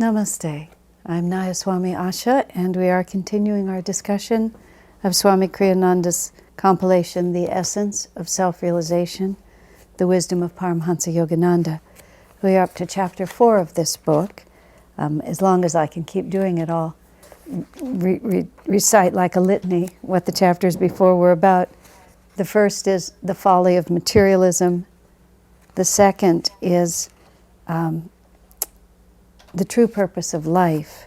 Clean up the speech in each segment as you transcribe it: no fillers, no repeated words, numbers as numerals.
Namaste. I'm Nayaswami Asha, and we are continuing our discussion of Swami Kriyananda's compilation, The Essence of Self-Realization, The Wisdom of Paramhansa Yogananda. We are up to chapter 4 of this book. As long as I can keep doing it, I'll recite like a litany what the chapters before were about. The first is the folly of materialism. The second is the true purpose of life.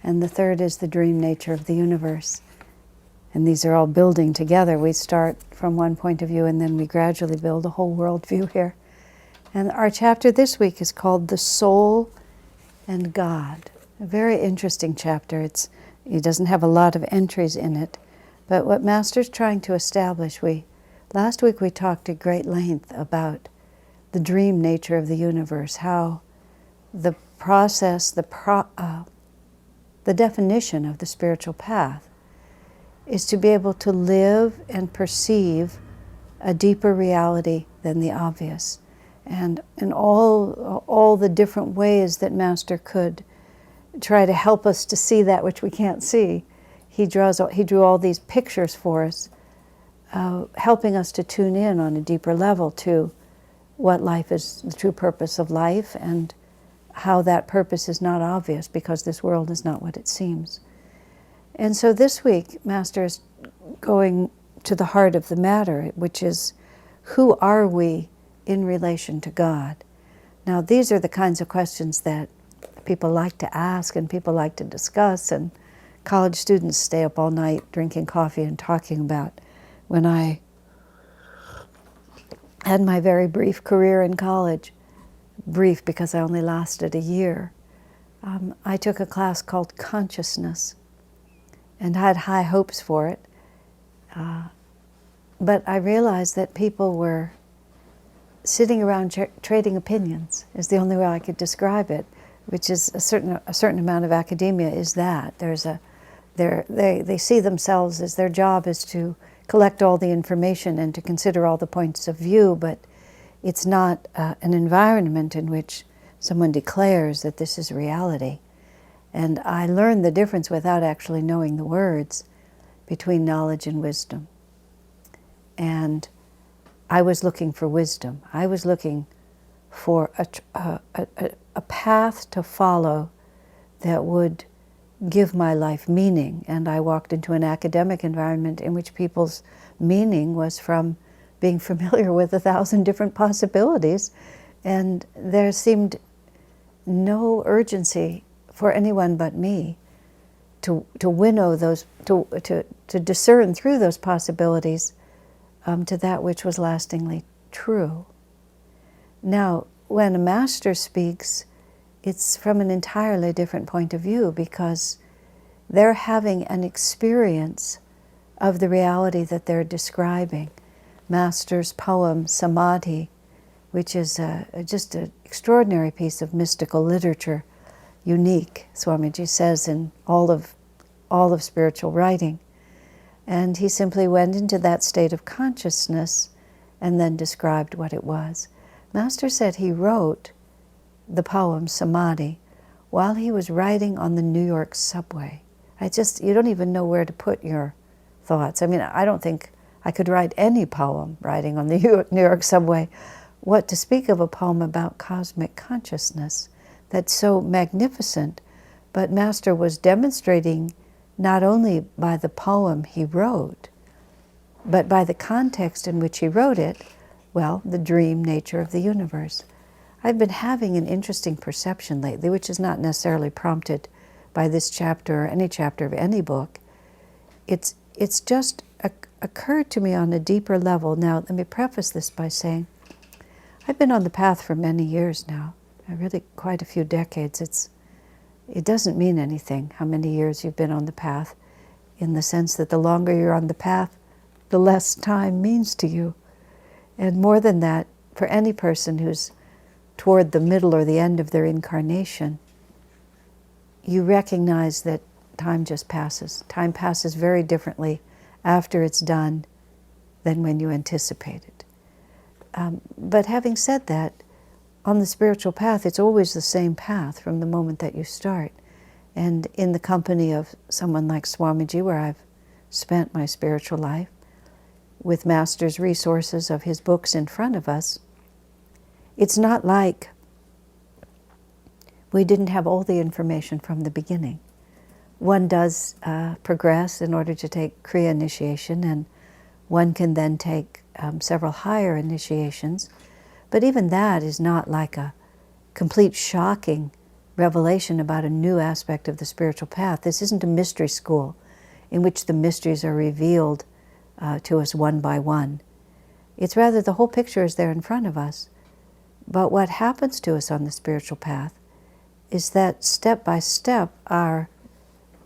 And the third is the dream nature of the universe. And these are all building together. We start from one point of view and then we gradually build a whole worldview here. And our chapter this week is called The Soul and God. A very interesting chapter. It doesn't have a lot of entries in it. But what Master's trying to establish, last week we talked at great length about the dream nature of the universe, how the process, the definition of the spiritual path is to be able to live and perceive a deeper reality than the obvious. And in all the different ways that Master could try to help us to see that which we can't see, he drew all these pictures for us, helping us to tune in on a deeper level to what life is, the true purpose of life, and how that purpose is not obvious because this world is not what it seems. And so this week, Master is going to the heart of the matter, which is, who are we in relation to God? Now, these are the kinds of questions that people like to ask and people like to discuss, and college students stay up all night drinking coffee and talking about. When I had my very brief career in college, brief because I only lasted a year, I took a class called Consciousness and had high hopes for it. But I realized that people were sitting around trading opinions, is the only way I could describe it, which is a certain amount of academia is that. They see themselves as their job is to collect all the information and to consider all the points of view, but it's not an environment in which someone declares that this is reality. And I learned the difference without actually knowing the words between knowledge and wisdom. And I was looking for wisdom. I was looking for a path to follow that would give my life meaning. And I walked into an academic environment in which people's meaning was from being familiar with 1,000 different possibilities, and there seemed no urgency for anyone but me to winnow those, to discern through those possibilities to that which was lastingly true. Now, when a master speaks, it's from an entirely different point of view, because they're having an experience of the reality that they're describing. Master's poem, Samadhi, which is just an extraordinary piece of mystical literature, unique, Swamiji says, in all of spiritual writing. And he simply went into that state of consciousness and then described what it was. Master said he wrote the poem Samadhi while he was riding on the New York subway. You don't even know where to put your thoughts. I mean, I don't think I could write any poem riding on the New York subway. What to speak of a poem about cosmic consciousness that's so magnificent. But Master was demonstrating not only by the poem he wrote, but by the context in which he wrote it, the dream nature of the universe. I've been having an interesting perception lately, which is not necessarily prompted by this chapter or any chapter of any book. It's just occurred to me on a deeper level. Now, let me preface this by saying, I've been on the path for many years now, really quite a few decades. It doesn't mean anything how many years you've been on the path, in the sense that the longer you're on the path, the less time means to you. And more than that, for any person who's toward the middle or the end of their incarnation, you recognize that time just passes. Time passes very differently after it's done than when you anticipate it. But having said that, on the spiritual path, it's always the same path from the moment that you start. And in the company of someone like Swamiji, where I've spent my spiritual life, with Master's resources of his books in front of us, it's not like we didn't have all the information from the beginning. One does progress in order to take Kriya initiation, and one can then take several higher initiations. But even that is not like a complete shocking revelation about a new aspect of the spiritual path. This isn't a mystery school in which the mysteries are revealed to us one by one. It's rather the whole picture is there in front of us. But what happens to us on the spiritual path is that step by step our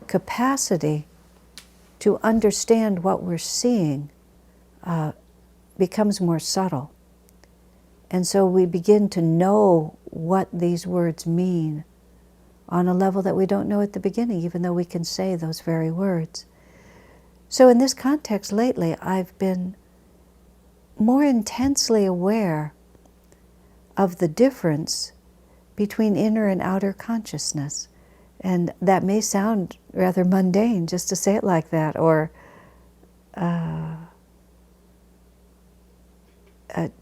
capacity to understand what we're seeing becomes more subtle. And so we begin to know what these words mean on a level that we don't know at the beginning, even though we can say those very words. So in this context lately, I've been more intensely aware of the difference between inner and outer consciousness. And that may sound rather mundane just to say it like that, or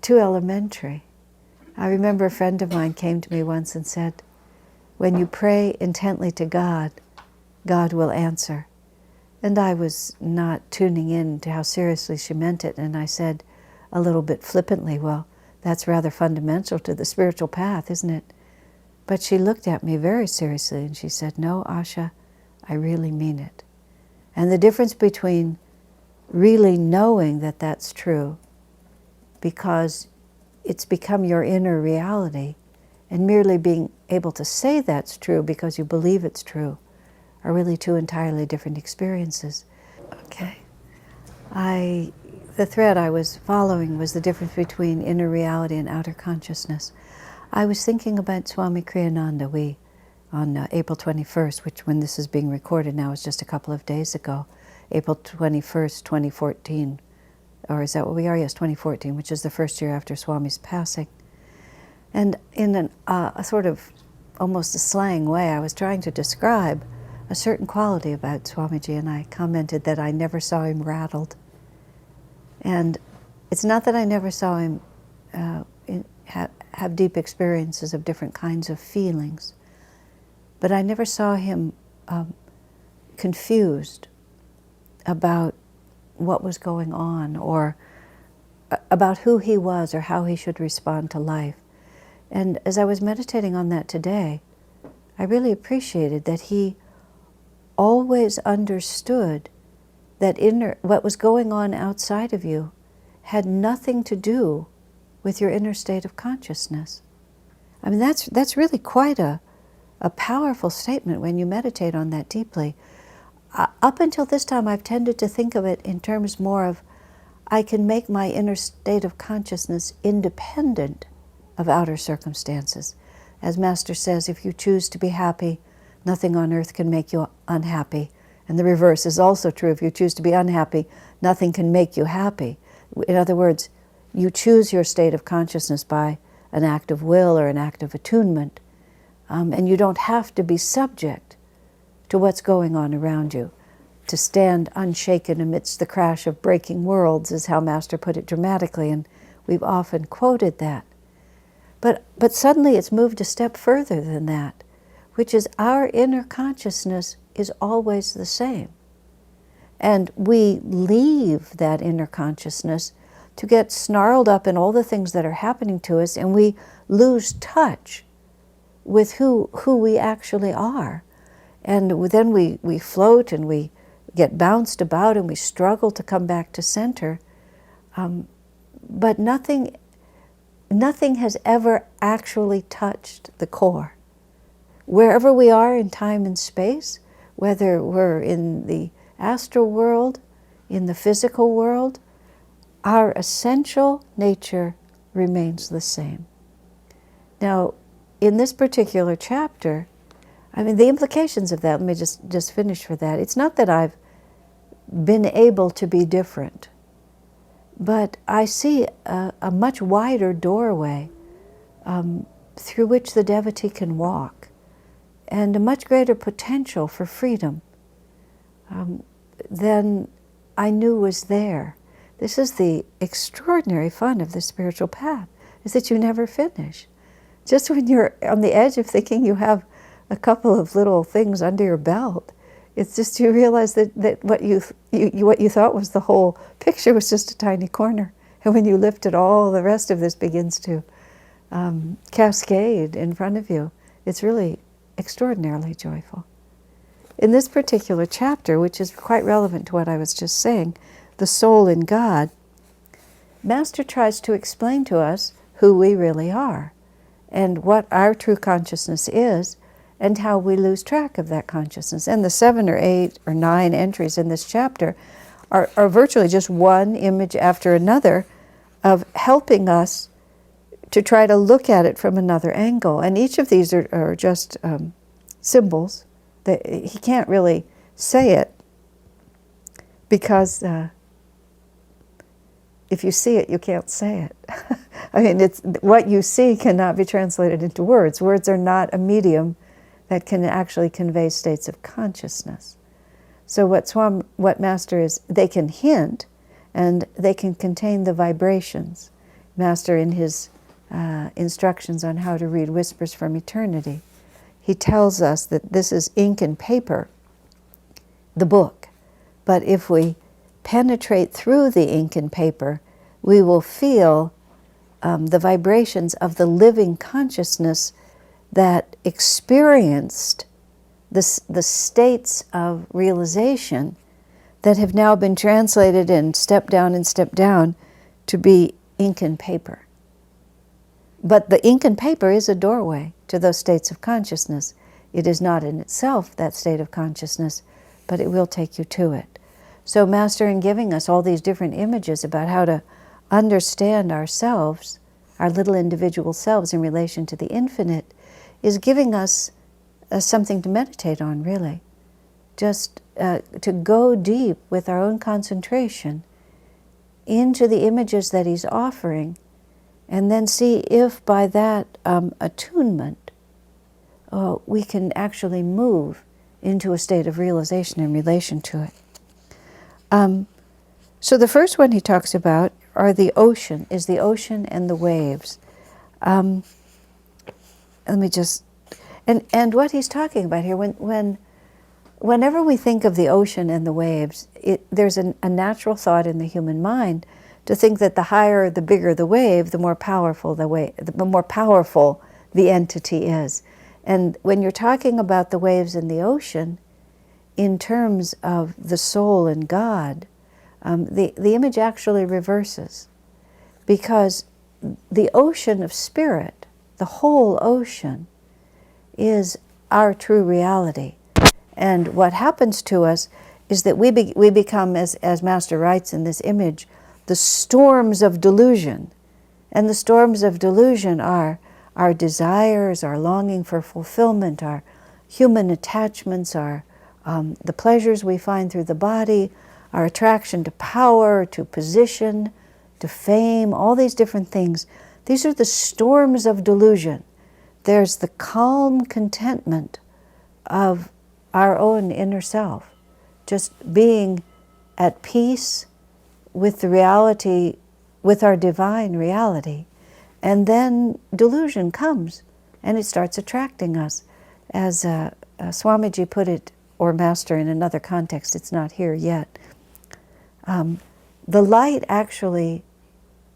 too elementary. I remember a friend of mine came to me once and said, when you pray intently to God, God will answer. And I was not tuning in to how seriously she meant it, and I said a little bit flippantly, well, that's rather fundamental to the spiritual path, isn't it? But she looked at me very seriously and she said, no, Asha, I really mean it. And the difference between really knowing that that's true, because it's become your inner reality, and merely being able to say that's true because you believe it's true, are really two entirely different experiences. Okay. The thread I was following was the difference between inner reality and outer consciousness. I was thinking about Swami Kriyananda. On April 21st, which when this is being recorded now is just a couple of days ago, April 21st, 2014, or is that what we are? Yes, 2014, which is the first year after Swami's passing. And in a sort of almost a slang way, I was trying to describe a certain quality about Swamiji, and I commented that I never saw him rattled. And it's not that I never saw him have deep experiences of different kinds of feelings, but I never saw him confused about what was going on, or about who he was or how he should respond to life. And as I was meditating on that today, I really appreciated that he always understood that what was going on outside of you had nothing to do with your inner state of consciousness. I mean, that's really quite a powerful statement when you meditate on that deeply. Up until this time, I've tended to think of it in terms more of, I can make my inner state of consciousness independent of outer circumstances. As Master says, if you choose to be happy, nothing on earth can make you unhappy. And the reverse is also true. If you choose to be unhappy, nothing can make you happy. In other words, you choose your state of consciousness by an act of will or an act of attunement. And you don't have to be subject to what's going on around you. To stand unshaken amidst the crash of breaking worlds is how Master put it dramatically, and we've often quoted that. But suddenly it's moved a step further than that, which is our inner consciousness is always the same. And we leave that inner consciousness to get snarled up in all the things that are happening to us, and we lose touch with who we actually are. And then we float and we get bounced about and we struggle to come back to center. But nothing has ever actually touched the core. Wherever we are in time and space, whether we're in the astral world, in the physical world, our essential nature remains the same. Now, in this particular chapter, I mean, the implications of that, let me just finish for that. It's not that I've been able to be different, but I see a much wider doorway through which the devotee can walk, and a much greater potential for freedom than I knew was there. This is the extraordinary fun of the spiritual path, is that you never finish. Just when you're on the edge of thinking you have a couple of little things under your belt, it's just you realize that what you thought was the whole picture was just a tiny corner. And when you lift it, all the rest of this begins to cascade in front of you. It's really extraordinarily joyful. In this particular chapter, which is quite relevant to what I was just saying, the soul in God, Master tries to explain to us who we really are and what our true consciousness is and how we lose track of that consciousness. And the 7 or 8 or 9 entries in this chapter are virtually just one image after another of helping us to try to look at it from another angle. And each of these are just symbols. That he can't really say it because if you see it, you can't say it. I mean, it's what you see cannot be translated into words. Words are not a medium that can actually convey states of consciousness. So what Master is, they can hint, and they can contain the vibrations. Master, in his instructions on how to read Whispers from Eternity, he tells us that this is ink and paper, the book. But if we penetrate through the ink and paper, we will feel the vibrations of the living consciousness that experienced the states of realization that have now been translated and step down to be ink and paper. But the ink and paper is a doorway to those states of consciousness. It is not in itself that state of consciousness, but it will take you to it. So Master, in giving us all these different images about how to understand ourselves, our little individual selves in relation to the infinite, is giving us something to meditate on, really. Just to go deep with our own concentration into the images that he's offering, and then see if by that attunement we can actually move into a state of realization in relation to it. So the first one he talks about is the ocean and the waves. Let me just, and what he's talking about here, whenever we think of the ocean and the waves, there's a natural thought in the human mind to think that the higher, the bigger the wave, the more powerful the entity is. And when you're talking about the waves in the ocean, in terms of the soul and God, the image actually reverses. Because the ocean of spirit, the whole ocean, is our true reality. And what happens to us is that we become, as Master writes in this image, the storms of delusion. And the storms of delusion are our desires, our longing for fulfillment, our human attachments, our the pleasures we find through the body, our attraction to power, to position, to fame, all these different things. These are the storms of delusion. There's the calm contentment of our own inner self, just being at peace with the reality, with our divine reality. And then delusion comes, and it starts attracting us. As Swamiji put it, or Master in another context, it's not here yet, the light actually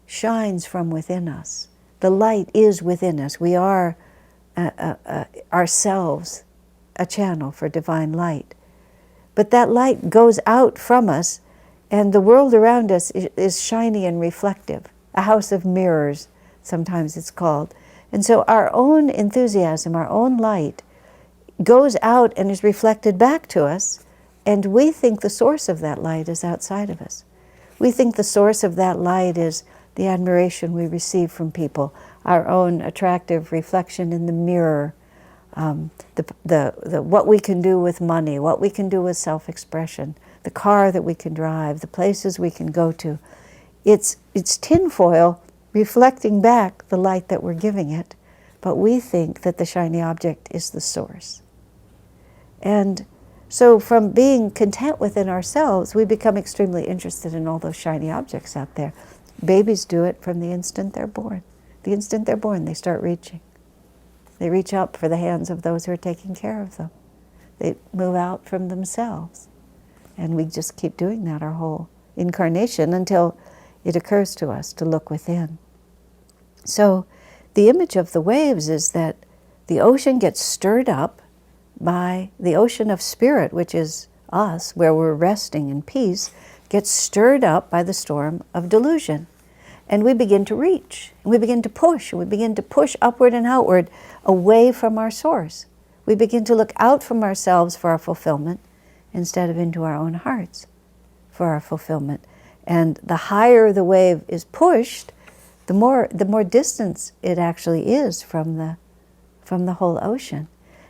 shines from within us. The light is within us. We are ourselves a channel for divine light. But that light goes out from us, and the world around us is shiny and reflective, a house of mirrors, sometimes it's called. And so our own enthusiasm, our own light, goes out and is reflected back to us, and we think the source of that light is outside of us. We think the source of that light is the admiration we receive from people, our own attractive reflection in the mirror, what we can do with money, what we can do with self-expression, the car that we can drive, the places we can go to. It's tinfoil reflecting back the light that we're giving it, but we think that the shiny object is the source. And so from being content within ourselves, we become extremely interested in all those shiny objects out there. Babies do it from the instant they're born. The instant they're born, they start reaching. They reach out for the hands of those who are taking care of them. They move out from themselves. And we just keep doing that our whole incarnation until it occurs to us to look within. So the image of the waves is that the ocean gets stirred up by the ocean of spirit, which is us, where we're resting in peace, gets stirred up by the storm of delusion. And we begin to reach, and we begin to push, and we begin to push upward and outward away from our source. We begin to look out from ourselves for our fulfillment instead of into our own hearts for our fulfillment. And the higher the wave is pushed, the more distance it actually is from the whole ocean.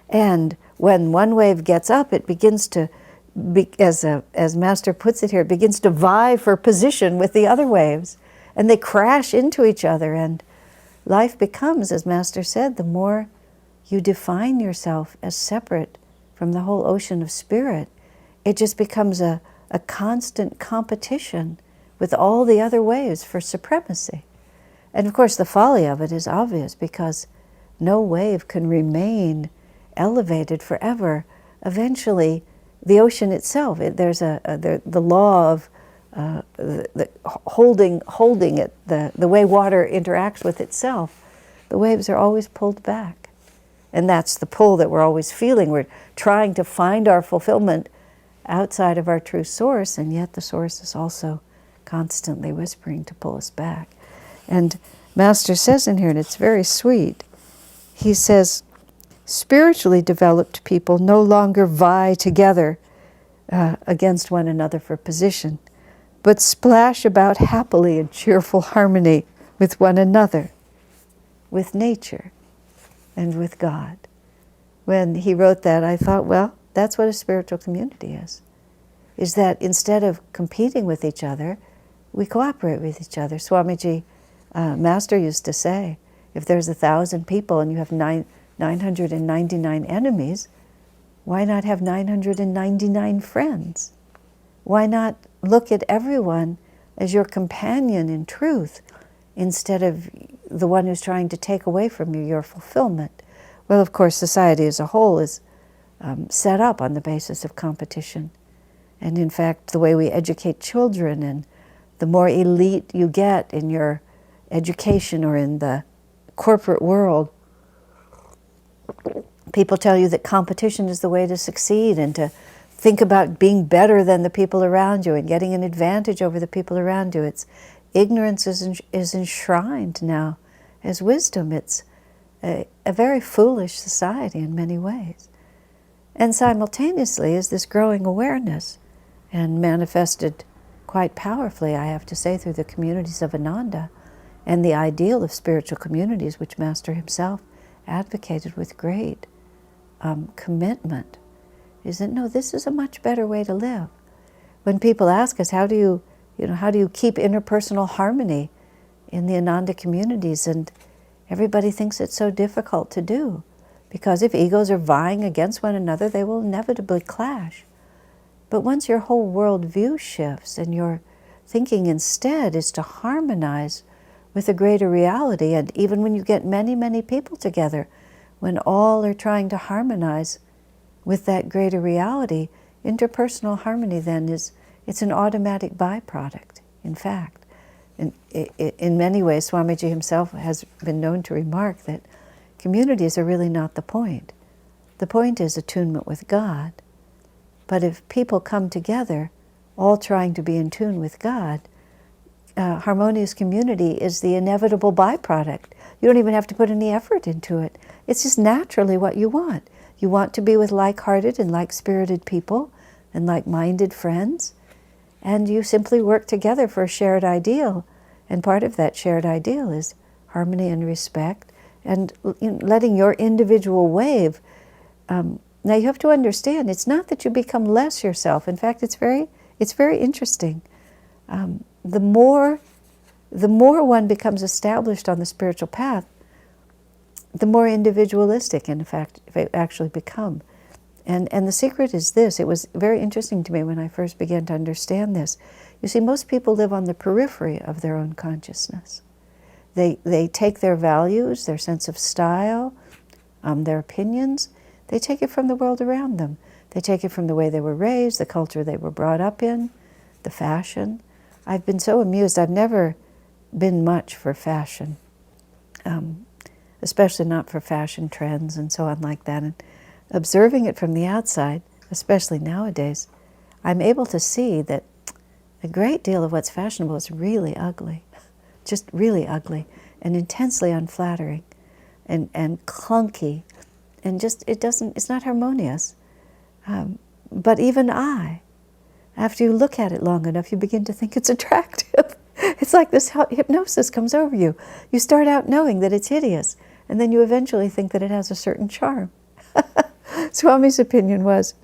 And when one wave gets up, it begins to, as Master puts it here, it begins to vie for position with the other waves. And they crash into each other. And life becomes, as Master said, the more you define yourself as separate from the whole ocean of spirit, it just becomes a constant competition with all the other waves for supremacy. And of course the folly of it is obvious, because no wave can remain elevated forever. Eventually, the ocean itself, there's the law of the holding it, the way water interacts with itself. The waves are always pulled back. And that's the pull that we're always feeling. We're trying to find our fulfillment outside of our true source, and yet the source is also constantly whispering to pull us back. And Master says in here, and it's very sweet, he says, spiritually developed people no longer vie together against one another for position, but splash about happily in cheerful harmony with one another, with nature, and with God. When he wrote that, I thought, well, that's what a spiritual community is that instead of competing with each other, we cooperate with each other. Swamiji, Master used to say, if there's 1,000 people and you have 999 enemies, why not have 999 friends? Why not look at everyone as your companion in truth instead of the one who's trying to take away from you your fulfillment? Well, of course, society as a whole is set up on the basis of competition. And in fact, the way we educate children, and the more elite you get in your education or in the corporate world, people tell you that competition is the way to succeed and to think about being better than the people around you and getting an advantage over the people around you. It's ignorance is enshrined now as wisdom. It's a very foolish society in many ways. And simultaneously is this growing awareness, and manifested quite powerfully, I have to say, through the communities of Ananda and the ideal of spiritual communities, which Master himself advocated with great commitment, is that no, this is a much better way to live. When people ask us, how do you keep interpersonal harmony in the Ananda communities, and everybody thinks it's so difficult to do, because if egos are vying against one another, they will inevitably clash. But once your whole worldview shifts and your thinking instead is to harmonize with a greater reality, and even when you get many, many people together, when all are trying to harmonize with that greater reality, interpersonal harmony then it's an automatic byproduct, in fact. In many ways, Swamiji himself has been known to remark that communities are really not the point. The point is attunement with God. But if people come together, all trying to be in tune with God, harmonious community is the inevitable byproduct. You don't even have to put any effort into it. It's just naturally what you want. You want to be with like-hearted and like-spirited people and like-minded friends, and you simply work together for a shared ideal. And part of that shared ideal is harmony and respect, and letting your individual wave. Now you have to understand, it's not that you become less yourself. In fact, it's very interesting. The more one becomes established on the spiritual path, the more individualistic, in fact, they actually become. And the secret is this. It was very interesting to me when I first began to understand this. You see, most people live on the periphery of their own consciousness. They take their values, their sense of style, their opinions, they take it from the world around them. They take it from the way they were raised, the culture they were brought up in, the fashion. I've been so amused. I've never been much for fashion, especially not for fashion trends and so on like that. And observing it from the outside, especially nowadays, I'm able to see that a great deal of what's fashionable is really ugly, just really ugly and intensely unflattering and clunky, and just it's not harmonious. But even after you look at it long enough, you begin to think it's attractive. It's like this hypnosis comes over you. You start out knowing that it's hideous, and then you eventually think that it has a certain charm. Swami's opinion was,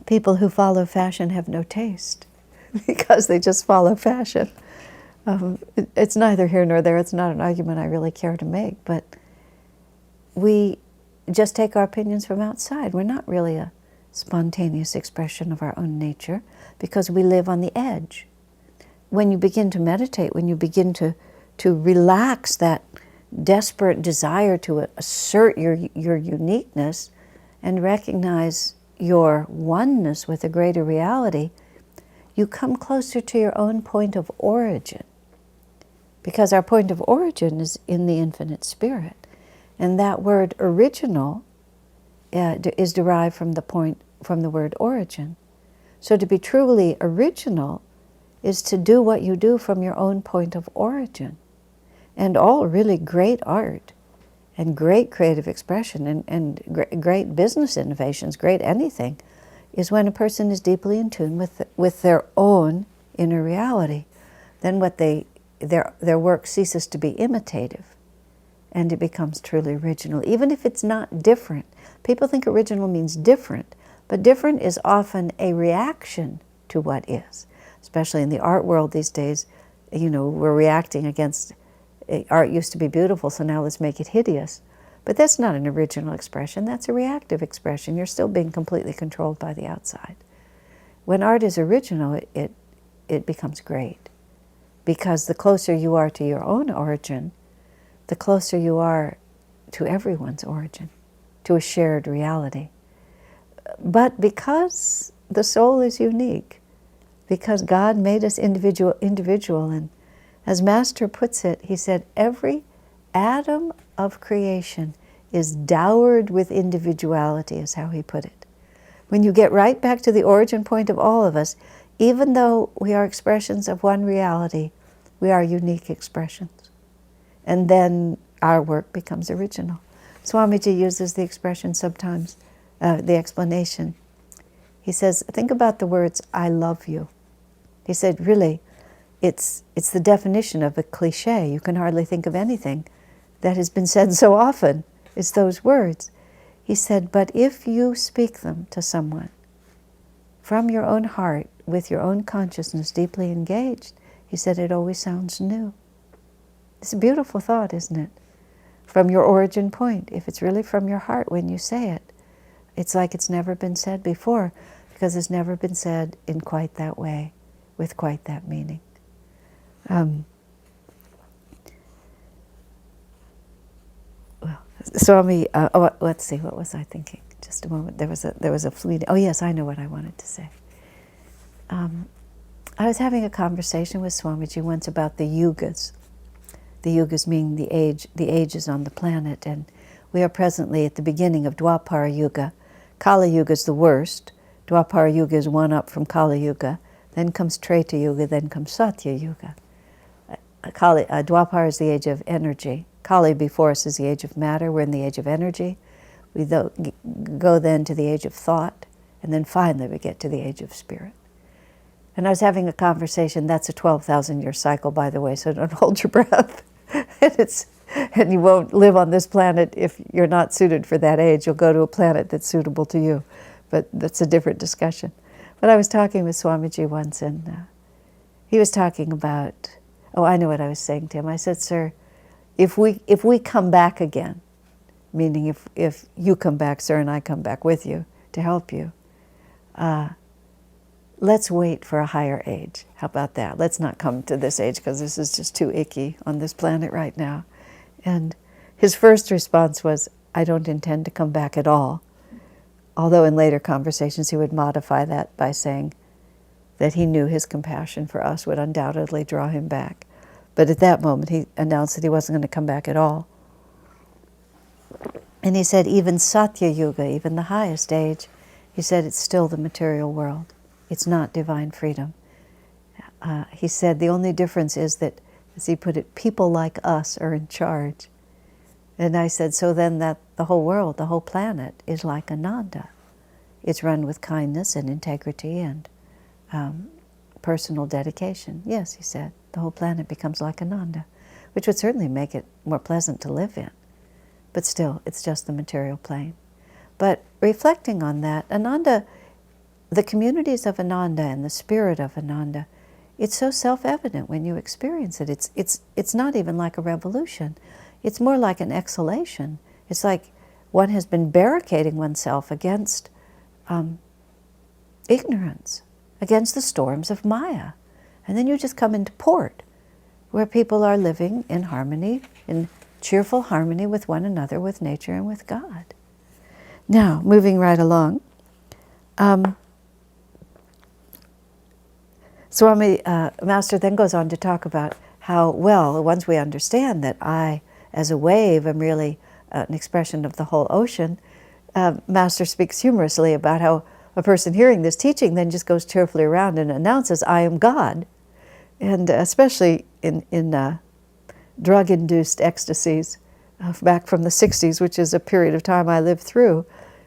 people who follow fashion have no taste because they just follow fashion. It's neither here nor there. It's not an argument I really care to make, but we just take our opinions from outside. We're not really a spontaneous expression of our own nature because we live on the edge. When you begin to meditate, when you begin to relax that desperate desire to assert your uniqueness and recognize your oneness with a greater reality, you come closer to your own point of origin. Because our point of origin is in the infinite spirit. And that word original is derived from the word origin. So to be truly original is to do what you do from your own point of origin. And all really great art and great creative expression and great business innovations, great anything, is when a person is deeply in tune with their own inner reality. Then their work ceases to be imitative and it becomes truly original, even if it's not different. People think original means different, but different is often a reaction to what is. Especially in the art world these days, we're reacting against art used to be beautiful, so now let's make it hideous. But that's not an original expression, that's a reactive expression. You're still being completely controlled by the outside. When art is original, it becomes great. Because the closer you are to your own origin, the closer you are to everyone's origin, to a shared reality. But because the soul is unique, because God made us individual, and as Master puts it, he said, every atom of creation is dowered with individuality, is how he put it. When you get right back to the origin point of all of us, even though we are expressions of one reality, we are unique expressions. And then our work becomes original. Swamiji uses the expression sometimes, the explanation. He says, think about the words, I love you. He said, really, it's the definition of a cliche. You can hardly think of anything that has been said so often. It's those words. He said, but if you speak them to someone from your own heart, with your own consciousness deeply engaged, he said, it always sounds new. It's a beautiful thought, isn't it? From your origin point, if it's really from your heart when you say it, it's like it's never been said before, because it's never been said in quite that way, with quite that meaning. Swami, let's see, what was I thinking? Just a moment. There was a fleeting. Oh yes, I know what I wanted to say. I was having a conversation with Swamiji once about the yugas. The yugas meaning the ages on the planet, and we are presently at the beginning of Dwapara Yuga. Kali Yuga is the worst. Dwapara Yuga is one up from Kali Yuga. Then comes Treta Yuga. Then comes Satya Yuga. Dwapara is the age of energy. Kali before us is the age of matter. We're in the age of energy. We go then to the age of thought, and then finally we get to the age of spirit. And I was having a conversation. That's a 12,000-year cycle, by the way, so don't hold your breath. And you won't live on this planet if you're not suited for that age. You'll go to a planet that's suitable to you. But that's a different discussion. But I was talking with Swamiji once, and he was talking about, I know what I was saying to him. I said, sir, if we come back again, meaning if you come back, sir, and I come back with you to help you, let's wait for a higher age. How about that? Let's not come to this age because this is just too icky on this planet right now. And his first response was, I don't intend to come back at all. Although in later conversations he would modify that by saying that he knew his compassion for us would undoubtedly draw him back. But at that moment he announced that he wasn't going to come back at all. And he said even Satya Yuga, even the highest age, he said it's still the material world. It's not divine freedom. He said the only difference is that, as he put it, people like us are in charge. And I said, so then that the whole world, the whole planet is like Ananda. It's run with kindness and integrity and personal dedication. Yes, he said, the whole planet becomes like Ananda, which would certainly make it more pleasant to live in. But still, it's just the material plane. But reflecting on that, Ananda, the communities of Ananda and the spirit of Ananda, it's so self-evident when you experience it. It's not even like a revolution. It's more like an exhalation. It's like one has been barricading oneself against ignorance, against the storms of Maya. And then you just come into port, where people are living in harmony, in cheerful harmony with one another, with nature, and with God. Now, moving right along, Swami Master then goes on to talk about how, well, once we understand that I, as a wave, am really an expression of the whole ocean, Master speaks humorously about how a person hearing this teaching then just goes cheerfully around and announces, I am God. And especially in drug-induced ecstasies back from the 60s, which is a period of time I lived through,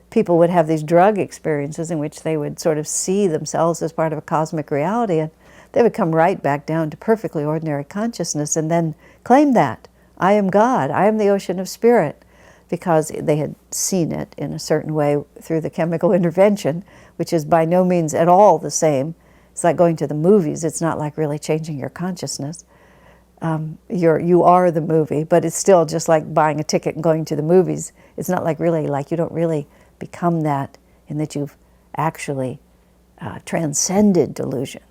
people would have these drug experiences in which they would sort of see themselves as part of a cosmic reality, and they would come right back down to perfectly ordinary consciousness and then claim that, I am God, I am the ocean of spirit, because they had seen it in a certain way through the chemical intervention, which is by no means at all the same. It's like going to the movies. It's not like really changing your consciousness. You are the movie, but it's still just like buying a ticket and going to the movies. It's not like really, like you don't really become that in that you've actually transcended delusion.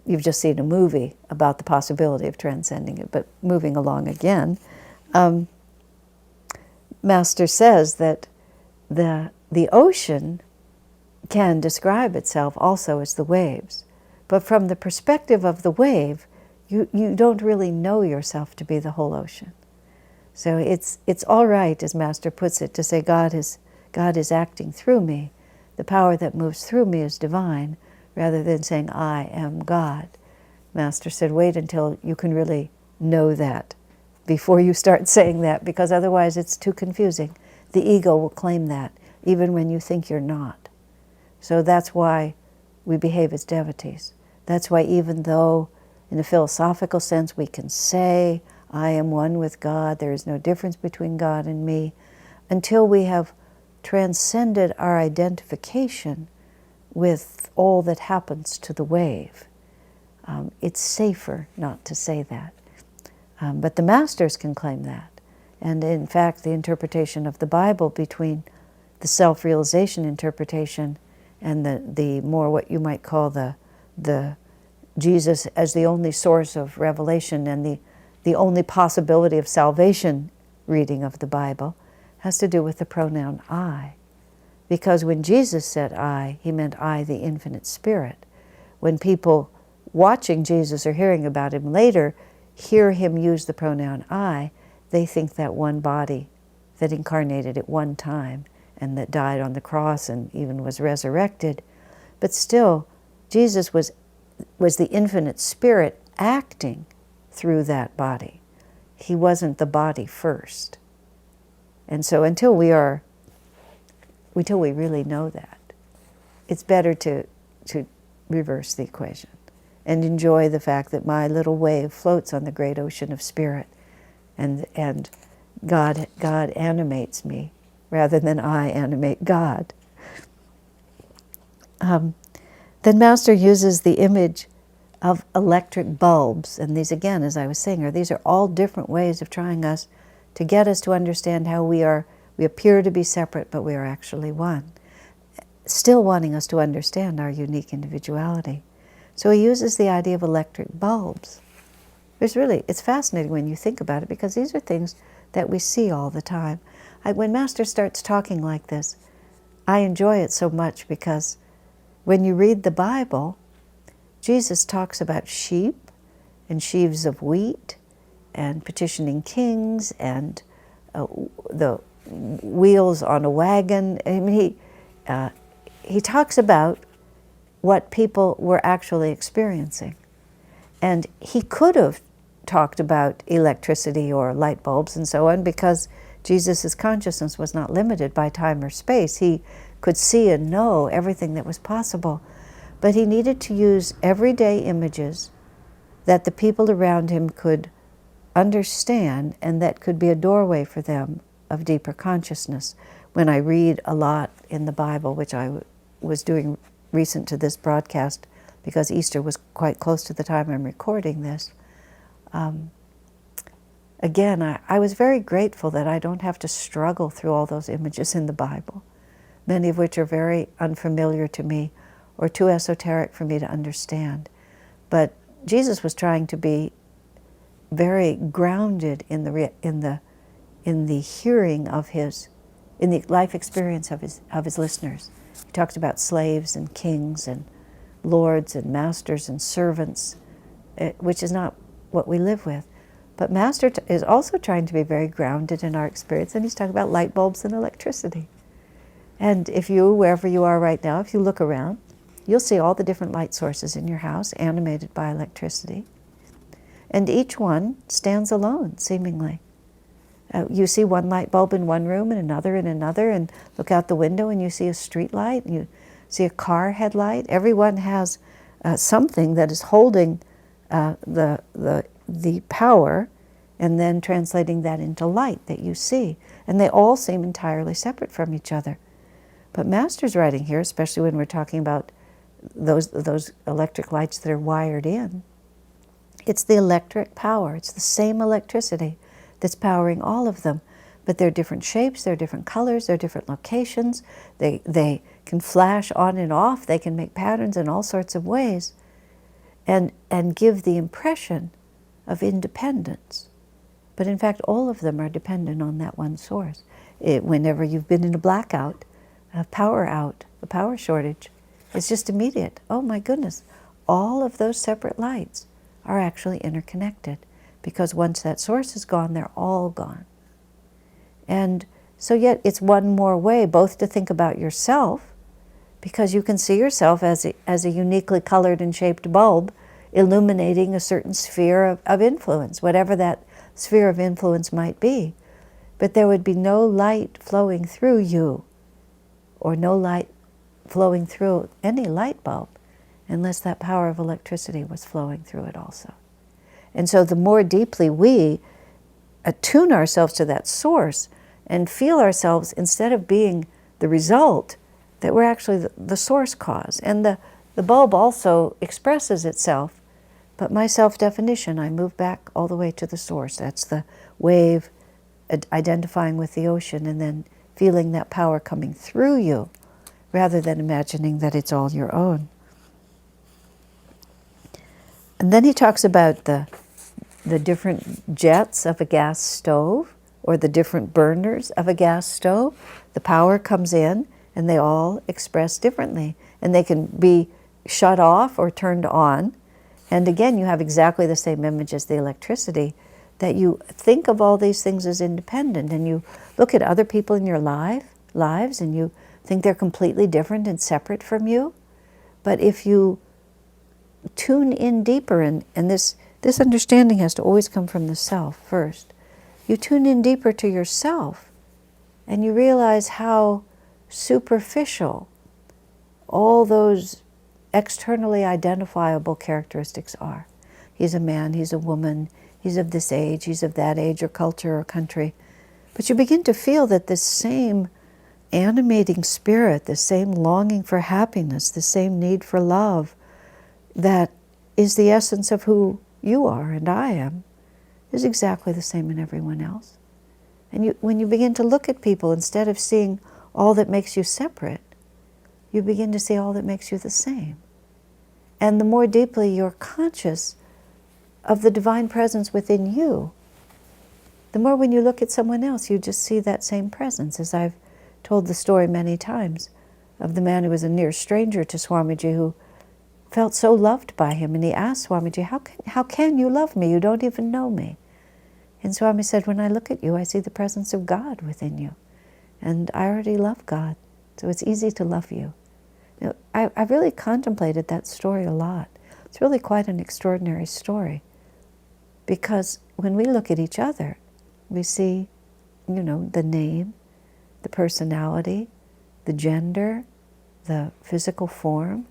You've just seen a movie about the possibility of transcending it. But moving along again, Master says that the ocean can describe itself also as the waves. But from the perspective of the wave, you don't really know yourself to be the whole ocean. So it's all right, as Master puts it, to say God is acting through me. The power that moves through me is divine, rather than saying I am God. Master said, wait until you can really know that before you start saying that, because otherwise it's too confusing. The ego will claim that, even when you think you're not. So that's why we behave as devotees. That's why even though in a philosophical sense we can say, I am one with God, there is no difference between God and me, until we have transcended our identification with all that happens to the wave. It's safer not to say that. But the masters can claim that. And in fact, the interpretation of the Bible between the self-realization interpretation and the more what you might call the Jesus as the only source of revelation and the only possibility of salvation reading of the Bible has to do with the pronoun I. Because when Jesus said I, he meant I, the infinite spirit. When people watching Jesus or hearing about him later hear him use the pronoun I, they think that one body that incarnated at one time and that died on the cross and even was resurrected. But still, Jesus was the infinite spirit acting through that body. He wasn't the body first. And so until we really know that, it's better to reverse the equation and enjoy the fact that my little wave floats on the great ocean of spirit, and God animates me rather than I animate God. Then Master uses the image of electric bulbs. And these, again, as I was saying, these are all different ways of trying to get us to understand how we appear to be separate, but we are actually one. Still wanting us to understand our unique individuality. So he uses the idea of electric bulbs. It's fascinating when you think about it, because these are things that we see all the time. When Master starts talking like this, I enjoy it so much, because when you read the Bible, Jesus talks about sheep and sheaves of wheat and petitioning kings and the wheels on a wagon. I mean, he talks about what people were actually experiencing. And he could have talked about electricity or light bulbs and so on, because Jesus' consciousness was not limited by time or space. He could see and know everything that was possible. But he needed to use everyday images that the people around him could understand, and that could be a doorway for them of deeper consciousness. When I read a lot in the Bible, which I was doing recent to this broadcast, because Easter was quite close to the time I'm recording this, again, I was very grateful that I don't have to struggle through all those images in the Bible, many of which are very unfamiliar to me or too esoteric for me to understand. But Jesus was trying to be very grounded in the hearing of in the life experience of his listeners. He talked about slaves and kings and lords and masters and servants, which is not what we live with. But Master is also trying to be very grounded in our experience, and he's talking about light bulbs and electricity. And if you, wherever you are right now, if you look around, you'll see all the different light sources in your house animated by electricity. And each one stands alone, seemingly. You see one light bulb in one room and another in another, and look out the window and you see a street light, and you see a car headlight. Everyone has something that is holding the power and then translating that into light that you see. And they all seem entirely separate from each other. But Master's writing here, especially when we're talking about those electric lights that are wired in, it's the electric power. It's the same electricity that's powering all of them. But they're different shapes, they're different colors, they're different locations. They can flash on and off. They can make patterns in all sorts of ways and give the impression of independence. But in fact, all of them are dependent on that one source. Whenever you've been in a blackout, a power shortage, it's just immediate. Oh my goodness, all of those separate lights are actually interconnected, because once that source is gone, they're all gone. And so yet it's one more way both to think about yourself, because you can see yourself as a uniquely colored and shaped bulb illuminating a certain sphere of influence, whatever that sphere of influence might be. But there would be no light flowing through you, or no light flowing through any light bulb, unless that power of electricity was flowing through it also. And so the more deeply we attune ourselves to that source and feel ourselves, instead of being the result, that we're actually the source cause. And the bulb also expresses itself, but my self-definition, I move back all the way to the source. That's the wave identifying with the ocean and then feeling that power coming through you, rather than imagining that it's all your own. And then he talks about the different jets of a gas stove, or the different burners of a gas stove. The power comes in, and they all express differently. And they can be shut off or turned on. And again, you have exactly the same image as the electricity, that you think of all these things as independent, and you look at other people in your lives, and you think they're completely different and separate from you. But if you tune in deeper, and this understanding has to always come from the self first. You tune in deeper to yourself, and you realize how superficial all those externally identifiable characteristics are. He's a man, he's a woman, he's of this age, he's of that age or culture or country. But you begin to feel that this same animating spirit, the same longing for happiness, the same need for love, that is the essence of who you are and I am, is exactly the same in everyone else. And when you begin to look at people, instead of seeing all that makes you separate, you begin to see all that makes you the same. And the more deeply you're conscious of the divine presence within you, the more when you look at someone else, you just see that same presence. As I've told the story many times of the man who was a near stranger to Swamiji, who felt so loved by him, and he asked Swamiji, how can you love me? You don't even know me. And Swami said, when I look at you, I see the presence of God within you. And I already love God, so it's easy to love you. I've really contemplated that story a lot. It's really quite an extraordinary story. Because when we look at each other, we see, the name, the personality, the gender, the physical form.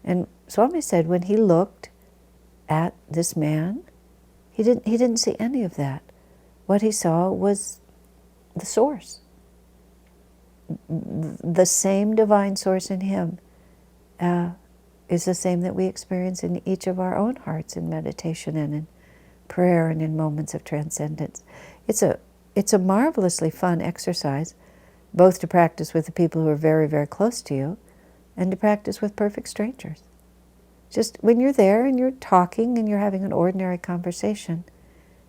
And Swami said when he looked at this man, he didn't see any of that. What he saw was the source. The same divine source in him is the same that we experience in each of our own hearts in meditation and in prayer and in moments of transcendence. It's a marvelously fun exercise, both to practice with the people who are very, very close to you and to practice with perfect strangers. Just when you're there and you're talking and you're having an ordinary conversation,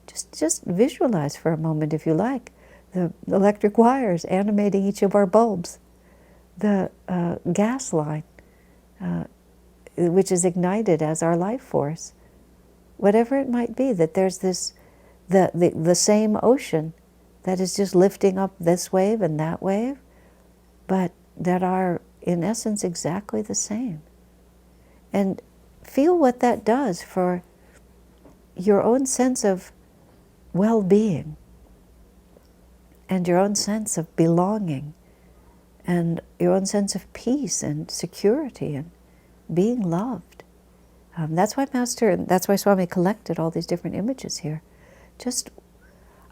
just visualize for a moment, if you like, the electric wires animating each of our bulbs, the gas line, which is ignited as our life force. Whatever it might be, that there's the same ocean that is just lifting up this wave and that wave, but that are, in essence, exactly the same. And feel what that does for your own sense of well-being and your own sense of belonging and your own sense of peace and security and being loved. That's why Swami collected all these different images here. Just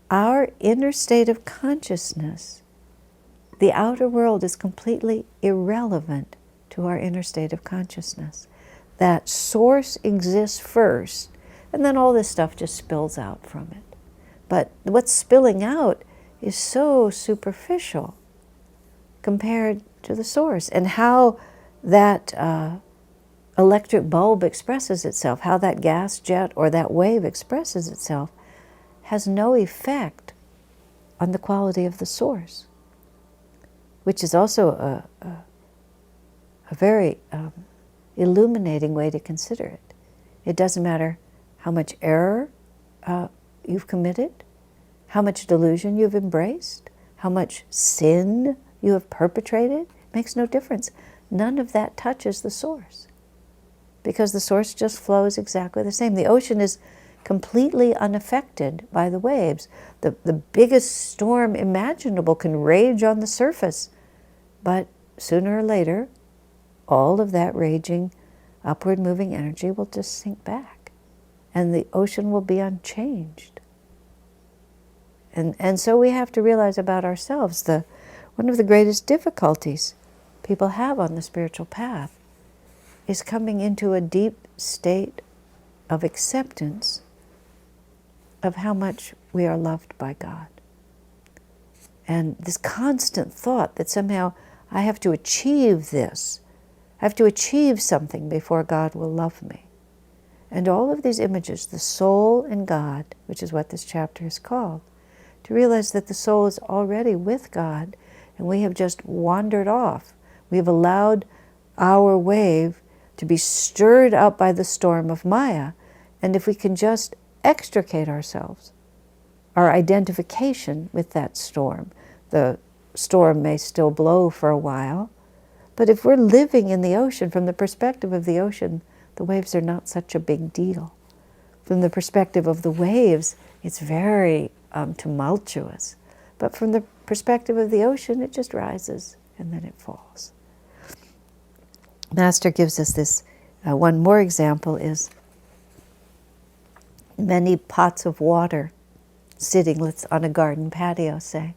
our inner state of consciousness, the outer world is completely irrelevant to our inner state of consciousness. That source exists first, and then all this stuff just spills out from it. But what's spilling out is so superficial compared to the source. And how that electric bulb expresses itself, how that gas jet or that wave expresses itself, has no effect on the quality of the source, which is also a very illuminating way to consider it. It doesn't matter how much error you've committed, how much delusion you've embraced, how much sin you have perpetrated. It makes no difference. None of that touches the source, because the source just flows exactly the same. The ocean is completely unaffected by the waves. The biggest storm imaginable can rage on the surface, but sooner or later, all of that raging, upward moving energy will just sink back, and the ocean will be unchanged. And so we have to realize about ourselves, one of the greatest difficulties people have on the spiritual path is coming into a deep state of acceptance of how much we are loved by God. And this constant thought that somehow I have to achieve this, I have to achieve something before God will love me. And all of these images, the soul and God, which is what this chapter is called, to realize that the soul is already with God and we have just wandered off. We have allowed our wave to be stirred up by the storm of Maya, and if we can just extricate ourselves, our identification with that storm, the storm may still blow for a while, but if we're living in the ocean, from the perspective of the ocean, the waves are not such a big deal. From the perspective of the waves, it's very tumultuous. But from the perspective of the ocean, it just rises and then it falls. Master gives us this, one more example is many pots of water sitting on a garden patio, say,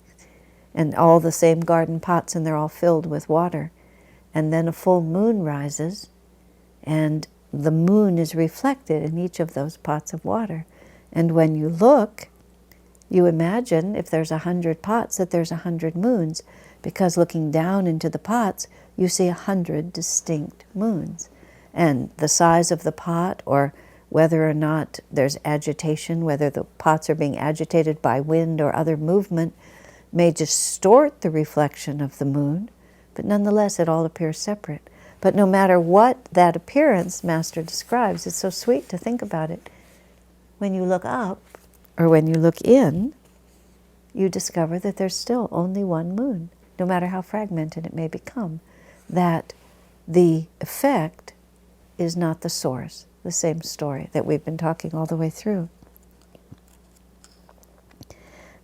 and all the same garden pots, and they're all filled with water. And then a full moon rises, and the moon is reflected in each of those pots of water. And when you look, you imagine if there's 100 pots that there's 100 moons, because looking down into the pots, you see 100 distinct moons. And the size of the pot, or whether or not there's agitation, whether the pots are being agitated by wind or other movement, may distort the reflection of the moon, but nonetheless it all appears separate. But no matter what that appearance Master describes, it's so sweet to think about it. When you look up, or when you look in, you discover that there's still only one moon, no matter how fragmented it may become, that the effect is not the source, the same story that we've been talking all the way through.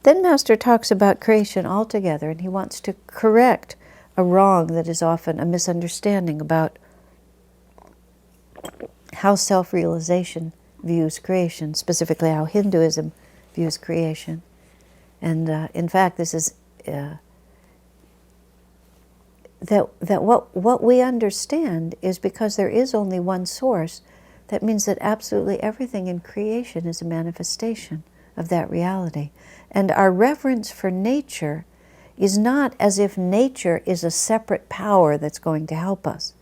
Then Master talks about creation altogether, and he wants to correct a wrong that is often a misunderstanding about how self-realization views creation, specifically how Hinduism views creation. And in fact, this is that what we understand is because there is only one source, that means that absolutely everything in creation is a manifestation of that reality. And our reverence for nature is not as if nature is a separate power that's going to help us,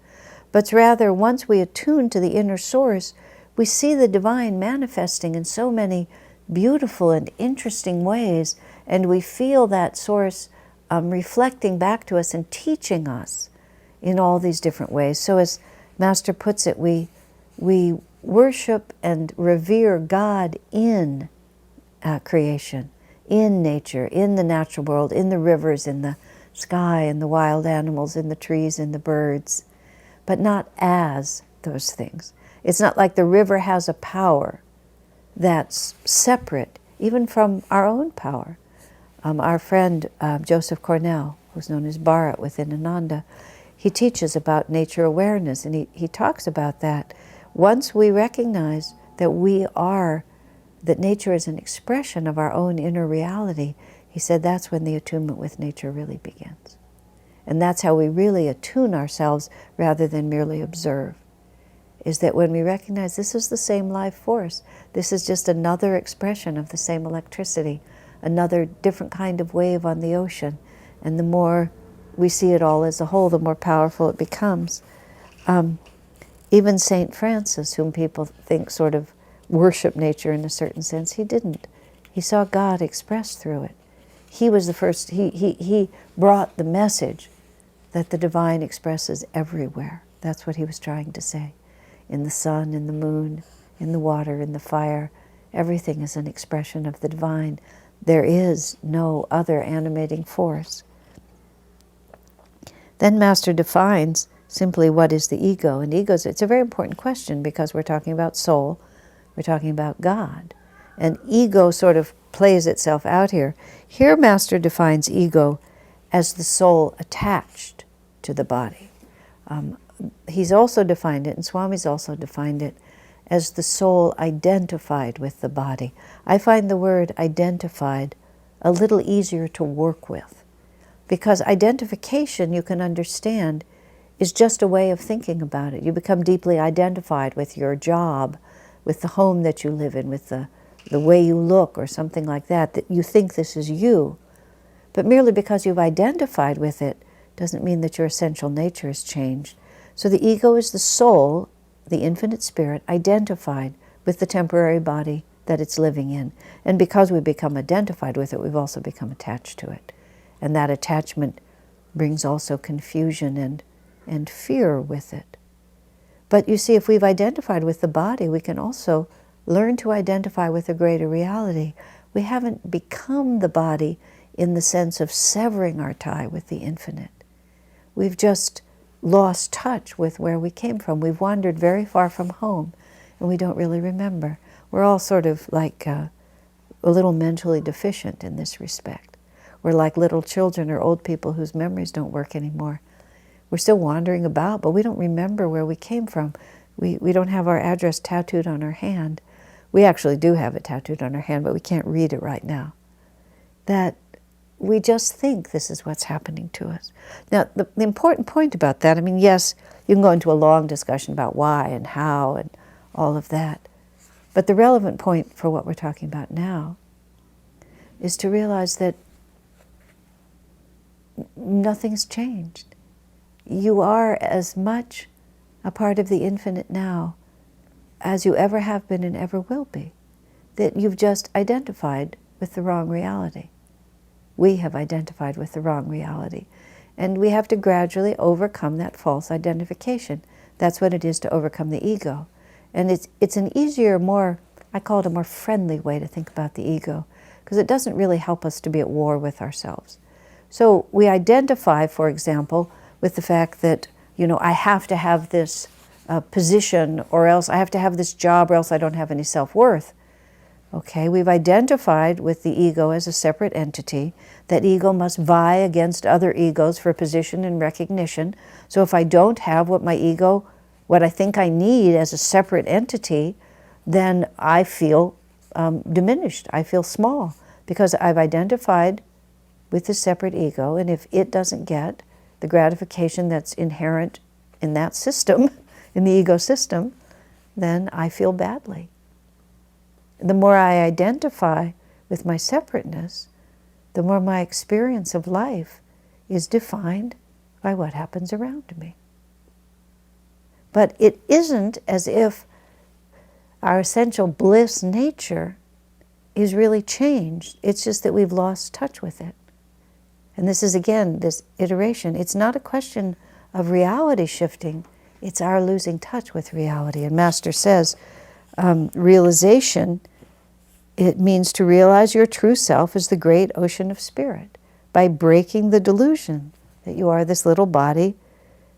but rather once we attune to the inner source, we see the divine manifesting in so many beautiful and interesting ways, and we feel that source reflecting back to us and teaching us in all these different ways. So as Master puts it, we worship and revere God in creation, in nature, in the natural world, in the rivers, in the sky, in the wild animals, in the trees, in the birds, but not as those things. It's not like the river has a power that's separate even from our own power. Our friend Joseph Cornell, who's known as Bharat within Ananda, he teaches about nature awareness, and he talks about that. Once we recognize that that nature is an expression of our own inner reality, he said that's when the attunement with nature really begins. And that's how we really attune ourselves rather than merely observe, is that when we recognize this is the same life force, this is just another expression of the same electricity, another different kind of wave on the ocean, and the more we see it all as a whole, the more powerful it becomes. Even St. Francis, whom people think sort of worship nature in a certain sense, he didn't. He saw God expressed through it. He was the first, he brought the message that the divine expresses everywhere. That's what he was trying to say. In the sun, in the moon, in the water, in the fire, everything is an expression of the divine. There is no other animating force. Then Master defines simply what is the ego. And it's a very important question because we're talking about soul, we're talking about God. And ego sort of plays itself out here. Here Master defines ego as the soul attached to the body. He's also defined it, and Swami's also defined it, as the soul identified with the body. I find the word identified a little easier to work with, because identification, you can understand, is just a way of thinking about it. You become deeply identified with your job, with the home that you live in, with the way you look or something like that, that you think this is you. But merely because you've identified with it doesn't mean that your essential nature has changed. So the ego is the soul, the infinite spirit, identified with the temporary body that it's living in. And because we become identified with it, we've also become attached to it. And that attachment brings also confusion and fear with it. But you see, if we've identified with the body, we can also learn to identify with a greater reality. We haven't become the body in the sense of severing our tie with the infinite. We've just lost touch with where we came from. We've wandered very far from home, and we don't really remember. We're all sort of like a little mentally deficient in this respect. We're like little children or old people whose memories don't work anymore. We're still wandering about, but we don't remember where we came from. We don't have our address tattooed on our hand. We actually do have it tattooed on our hand, but we can't read it right now. That we just think this is what's happening to us. Now, the important point about that, I mean, yes, you can go into a long discussion about why and how and all of that. But the relevant point for what we're talking about now is to realize that nothing's changed. You are as much a part of the infinite now as you ever have been and ever will be. That you've just identified with the wrong reality. We have identified with the wrong reality. And we have to gradually overcome that false identification. That's what it is to overcome the ego. And it's an easier, more, I call it a more friendly way to think about the ego, because it doesn't really help us to be at war with ourselves. So we identify, for example, with the fact that, I have to have this position, or else I have to have this job, or else I don't have any self-worth. Okay, we've identified with the ego as a separate entity. That ego must vie against other egos for position and recognition. So if I don't have what I think I need as a separate entity, then I feel diminished. I feel small because I've identified with the separate ego, and if it doesn't get the gratification that's inherent in that system, in the ego system, then I feel badly. The more I identify with my separateness, the more my experience of life is defined by what happens around me. But it isn't as if our essential bliss nature is really changed. It's just that we've lost touch with it. And this is, again, this iteration. It's not a question of reality shifting. It's our losing touch with reality. And Master says, realization, it means to realize your true self as the great ocean of spirit by breaking the delusion that you are this little body,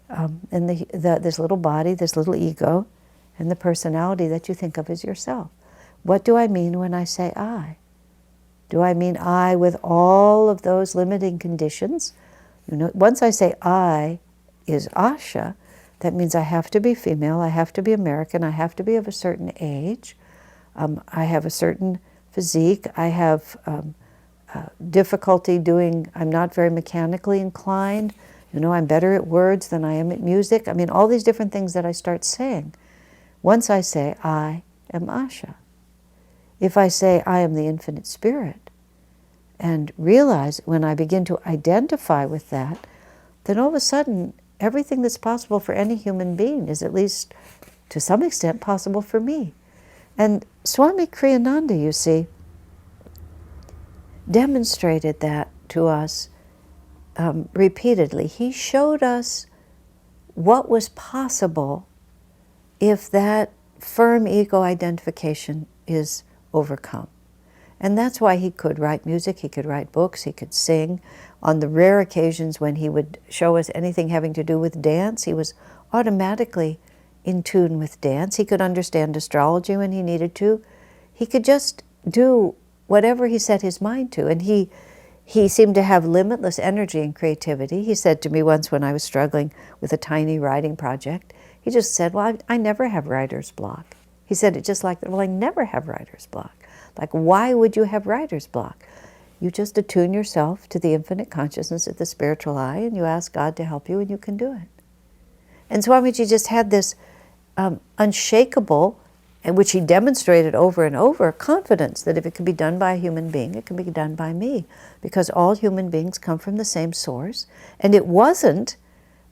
and this little body, this little ego, and the personality that you think of as yourself. What do I mean when I say I? Do I mean I with all of those limiting conditions? Once I say I is Asha, that means I have to be female, I have to be American, I have to be of a certain age, I have a certain physique, I have difficulty I'm not very mechanically inclined, I'm better at words than I am at music. I mean, all these different things that I start saying. Once I say, I am Asha. If I say, I am the infinite spirit, and realize when I begin to identify with that, then all of a sudden, everything that's possible for any human being is at least, to some extent, possible for me. And Swami Kriyananda, you see, demonstrated that to us repeatedly. He showed us what was possible if that firm ego identification is overcome. And that's why he could write music, he could write books, he could sing. On the rare occasions when he would show us anything having to do with dance, he was automatically in tune with dance. He could understand astrology when he needed to. He could just do whatever he set his mind to. And he seemed to have limitless energy and creativity. He said to me once when I was struggling with a tiny writing project, he just said, well, I never have writer's block. He said it just like that, well, I never have writer's block. Like, why would you have writer's block? You just attune yourself to the infinite consciousness of the spiritual eye, and you ask God to help you, and you can do it. And Swamiji just had this unshakable, and which he demonstrated over and over, confidence that if it can be done by a human being, it can be done by me, because all human beings come from the same source. And it wasn't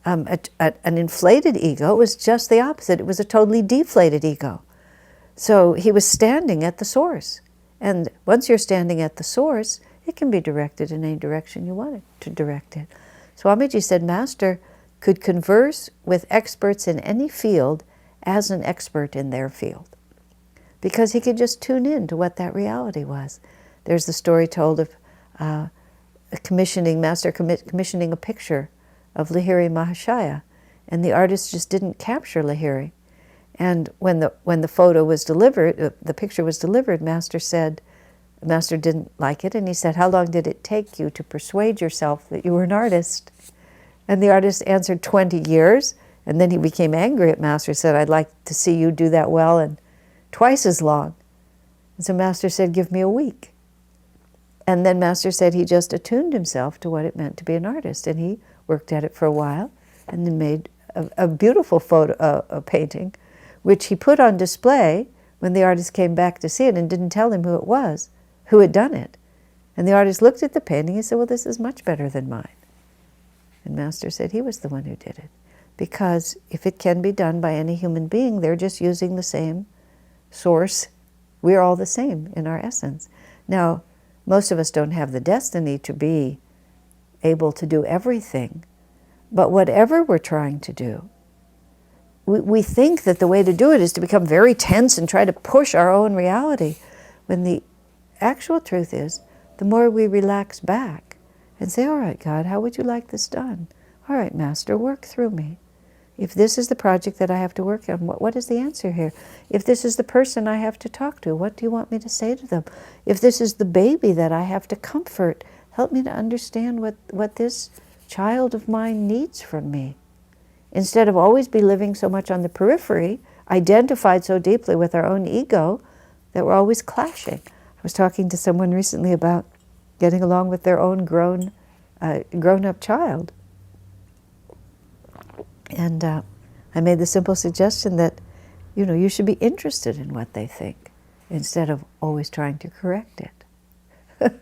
an inflated ego, it was just the opposite. It was a totally deflated ego. So he was standing at the source. And once you're standing at the source, it can be directed in any direction you want it to direct it. Swamiji said Master could converse with experts in any field as an expert in their field, because he could just tune in to what that reality was. There's the story told of Master commissioning a picture of Lahiri Mahashaya, and the artist just didn't capture Lahiri. And when the photo was delivered, the picture was delivered, Master didn't like it, and he said, how long did it take you to persuade yourself that you were an artist? And the artist answered, 20 years. And then he became angry at Master, said, I'd like to see you do that well in twice as long. And so Master said, give me a week. And then Master said he just attuned himself to what it meant to be an artist. And he worked at it for a while and then made a beautiful photo, a painting, which he put on display when the artist came back to see it and didn't tell him who it was, who had done it. And the artist looked at the painting and said, well, this is much better than mine. And Master said he was the one who did it. Because if it can be done by any human being, they're just using the same source. We're all the same in our essence. Now, most of us don't have the destiny to be able to do everything. But whatever we're trying to do, we think that the way to do it is to become very tense and try to push our own reality, when the actual truth is, the more we relax back and say, all right, God, how would you like this done? All right, Master, work through me. If this is the project that I have to work on, what is the answer here? If this is the person I have to talk to, what do you want me to say to them? If this is the baby that I have to comfort, help me to understand what this child of mine needs from me. Instead of always be living so much on the periphery, identified so deeply with our own ego that we're always clashing. I was talking to someone recently about getting along with their own grown-up child. And I made the simple suggestion that, you should be interested in what they think instead of always trying to correct it.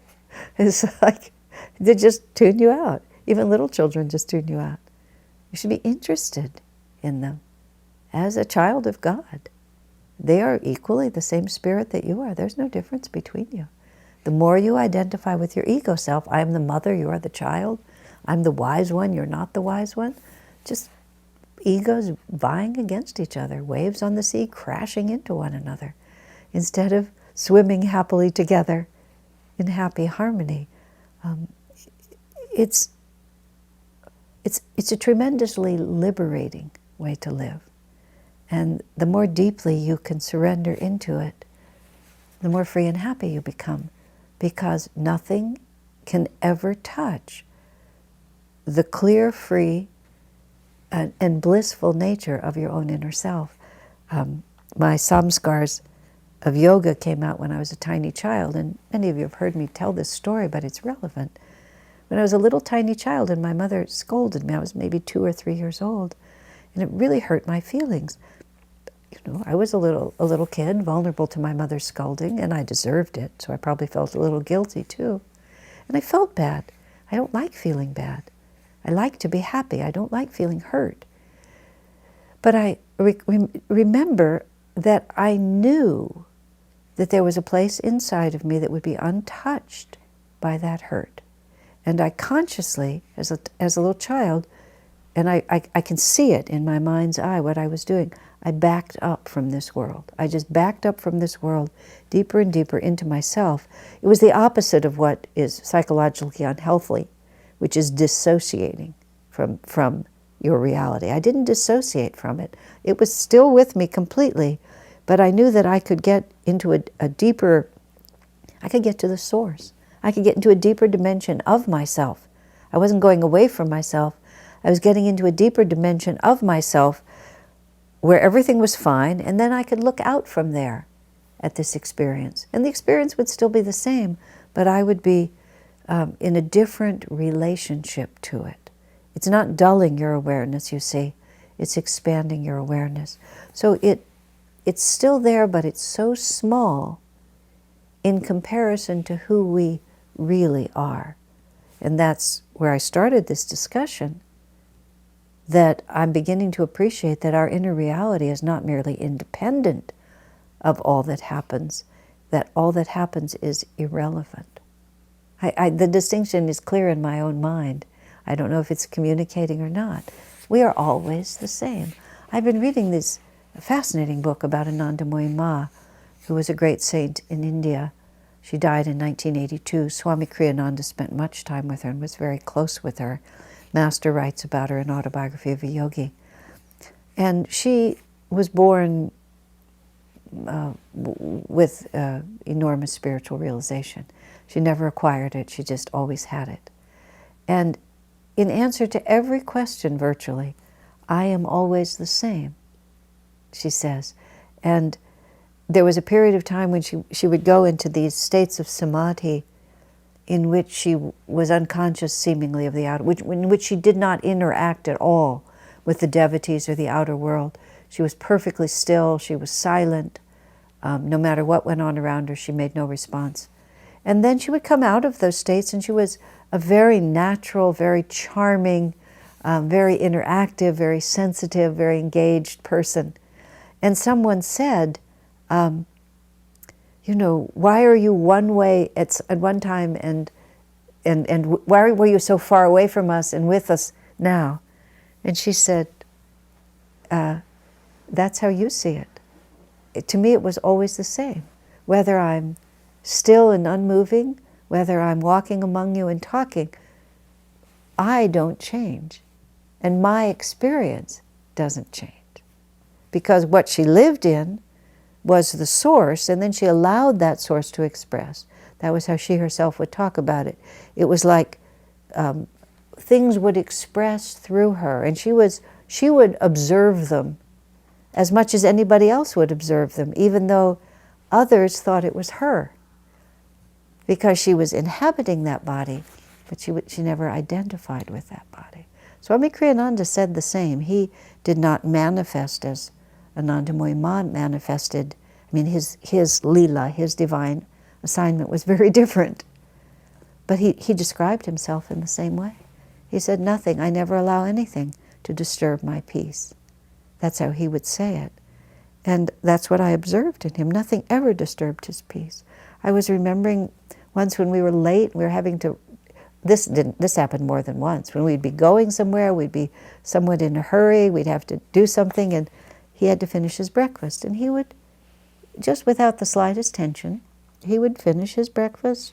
It's like they just tune you out. Even little children just tune you out. You should be interested in them as a child of God. They are equally the same spirit that you are. There's no difference between you. The more you identify with your ego self, I am the mother, you are the child, I'm the wise one, you're not the wise one, just egos vying against each other, waves on the sea crashing into one another, instead of swimming happily together in happy harmony. It's a tremendously liberating way to live. And the more deeply you can surrender into it, the more free and happy you become, because nothing can ever touch the clear, free, and blissful nature of your own inner self. My samskars of yoga came out when I was a tiny child, and many of you have heard me tell this story, but it's relevant. When I was a little tiny child and my mother scolded me, I was maybe 2 or 3 years old, and it really hurt my feelings. I was a little kid, vulnerable to my mother's scolding, and I deserved it, so I probably felt a little guilty too. And I felt bad. I don't like feeling bad. I like to be happy. I don't like feeling hurt. But I remember that I knew that there was a place inside of me that would be untouched by that hurt. And I consciously, as a little child, and I can see it in my mind's eye, what I was doing, I backed up from this world. I just backed up from this world deeper and deeper into myself. It was the opposite of what is psychologically unhealthy, which is dissociating from your reality. I didn't dissociate from it. It was still with me completely, but I knew that I could get into a deeper, I could get to the source. I could get into a deeper dimension of myself. I wasn't going away from myself. I was getting into a deeper dimension of myself where everything was fine, and then I could look out from there at this experience. And the experience would still be the same, but I would be in a different relationship to it. It's not dulling your awareness, you see. It's expanding your awareness. So it's still there, but it's so small in comparison to who we really are. And that's where I started this discussion, that I'm beginning to appreciate that our inner reality is not merely independent of all that happens, that all that happens is irrelevant. The distinction is clear in my own mind. I don't know if it's communicating or not. We are always the same. I've been reading this fascinating book about Anandamoyi Ma, who was a great saint in India. She died in 1982. Swami Kriyananda spent much time with her and was very close with her. Master writes about her in Autobiography of a Yogi. And she was born with enormous spiritual realization. She never acquired it, she just always had it. And in answer to every question virtually, I am always the same, she says. And there was a period of time when she would go into these states of samadhi in which she was unconscious seemingly of the outer, in which she did not interact at all with the devotees or the outer world. She was perfectly still, she was silent. No matter what went on around her, she made no response. And then she would come out of those states, and she was a very natural, very charming, very interactive, very sensitive, very engaged person. And someone said, why are you one way at one time and why were you so far away from us and with us now? And she said, that's how you see it. To me, it was always the same. Whether I'm still and unmoving, whether I'm walking among you and talking, I don't change. And my experience doesn't change. Because what she lived in was the source, and then she allowed that source to express. That was how she herself would talk about it. It was like things would express through her, and she would observe them as much as anybody else would observe them, even though others thought it was her, because she was inhabiting that body, but she never identified with that body. Swami Kriyananda said the same. He did not manifest as Anandamoyi Ma manifested. I mean, his lila, his divine assignment was very different. But he described himself in the same way. He said, nothing, I never allow anything to disturb my peace. That's how he would say it. And that's what I observed in him. Nothing ever disturbed his peace. I was remembering once when we were late, we were having to, this happened more than once, when we'd be going somewhere, we'd be somewhat in a hurry, we'd have to do something, and he had to finish his breakfast. And he would, just without the slightest tension, he would finish his breakfast,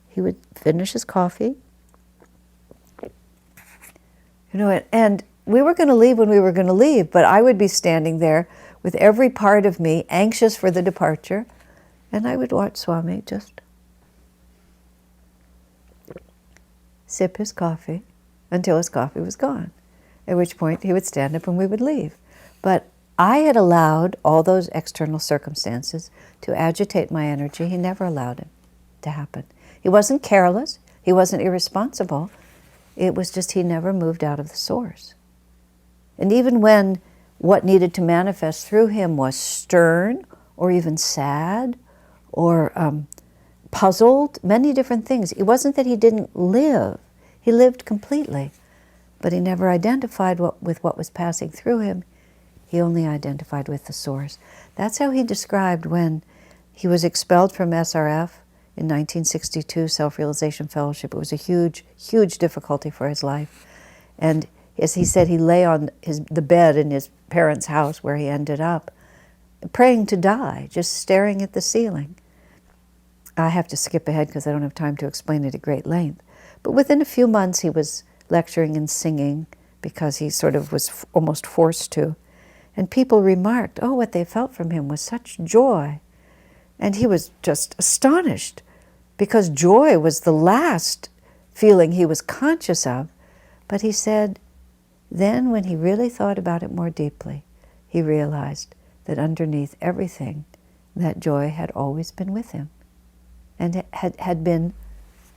he would finish his coffee, and we were going to leave when we were going to leave, but I would be standing there with every part of me anxious for the departure, and I would watch Swami just sip his coffee until his coffee was gone, at which point he would stand up and we would leave. But I had allowed all those external circumstances to agitate my energy. He never allowed it to happen. He wasn't careless, he wasn't irresponsible, it was just he never moved out of the source. And even when what needed to manifest through him was stern or even sad or puzzled, many different things. It wasn't that he didn't live. He lived completely. But he never identified with what was passing through him. He only identified with the source. That's how he described when he was expelled from SRF in 1962, Self-Realization Fellowship. It was a huge, huge difficulty for his life. And as he said, he lay on the bed in his parents' house where he ended up, praying to die, just staring at the ceiling. I have to skip ahead because I don't have time to explain it at great length. But within a few months he was lecturing and singing because he sort of was almost forced to. And people remarked, oh, what they felt from him was such joy. And he was just astonished because joy was the last feeling he was conscious of. But he said, then when he really thought about it more deeply, he realized that underneath everything, that joy had always been with him and had been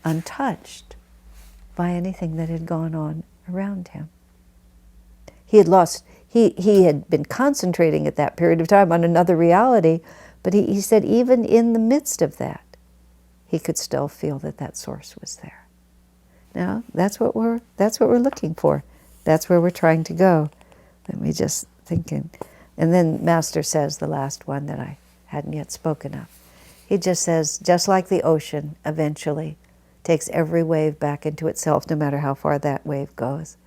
untouched by anything that had gone on around him. He had been concentrating at that period of time on another reality, but he said even in the midst of that, he could still feel that source was there. Now, that's what we're looking for. That's where we're trying to go. Let me just thinking. And then Master says the last one that I hadn't yet spoken of. He just says, just like the ocean eventually takes every wave back into itself, no matter how far that wave goes.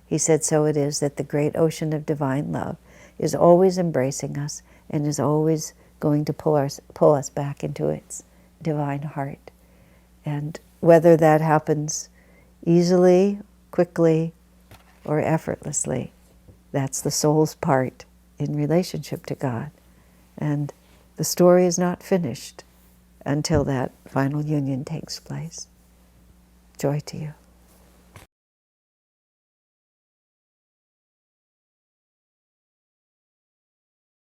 He said, so it is that the great ocean of divine love is always embracing us and is always going to pull us back into its divine heart. And whether that happens easily, quickly, or effortlessly, that's the soul's part in relationship to God. And the story is not finished until that final union takes place. Joy to you.